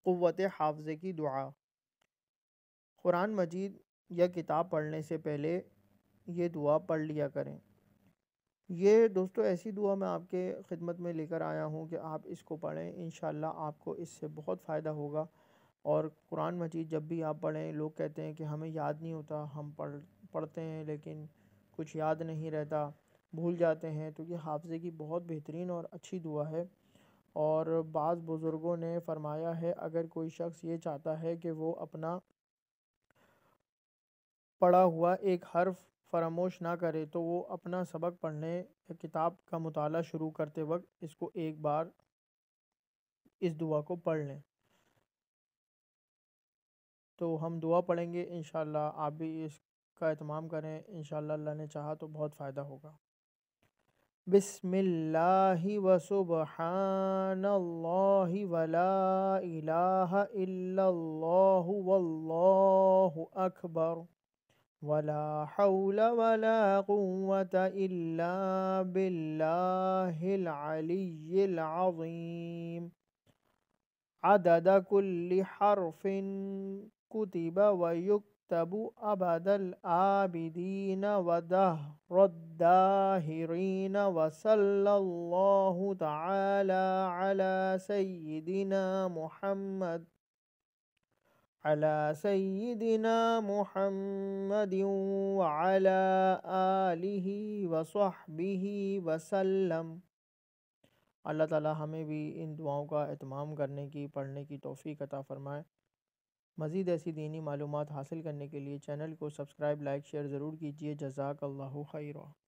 قوت حافظے کی دعا۔ قرآن مجید یا کتاب پڑھنے سے پہلے یہ دعا پڑھ لیا کریں۔ یہ دوستو ایسی دعا میں آپ کے خدمت میں لے کر آیا ہوں کہ آپ اس کو پڑھیں، انشاءاللہ آپ کو اس سے بہت فائدہ ہوگا۔ اور قرآن مجید جب بھی آپ پڑھیں، لوگ کہتے ہیں کہ ہمیں یاد نہیں ہوتا، ہم پڑھتے ہیں لیکن کچھ یاد نہیں رہتا، بھول جاتے ہیں، تو یہ حافظے کی بہت بہترین اور اچھی دعا ہے۔ اور بعض بزرگوں نے فرمایا ہے اگر کوئی شخص یہ چاہتا ہے کہ وہ اپنا پڑھا ہوا ایک حرف فراموش نہ کرے تو وہ اپنا سبق پڑھنے یا کتاب کا مطالعہ شروع کرتے وقت اس کو ایک بار اس دعا کو پڑھ لیں۔ تو ہم دعا پڑھیں گے، انشاءاللہ آپ بھی اس کا اہتمام کریں، انشاءاللہ اللہ نے چاہا تو بہت فائدہ ہوگا۔ بسم اللہ و سبحان اللہ ولا الہ الا اللہ واللہ اکبر ولا حول ولا قوة الا باللہ العلی العظیم عدد کل حرف کتب ویکتب ابد العابدین ودہر الداہرین وصلی اللہ تعالی علی سیدنا محمد وعلی آلہ وصحبہ وسلم۔ اللہ تعالی ہمیں بھی ان دعاؤں کا اہتمام کرنے کی، پڑھنے کی توفیق عطا فرمائے۔ مزید ایسی دینی معلومات حاصل کرنے کے لیے چینل کو سبسکرائب، لائک، شیئر ضرور کیجیے۔ جزاک اللہ خیرا۔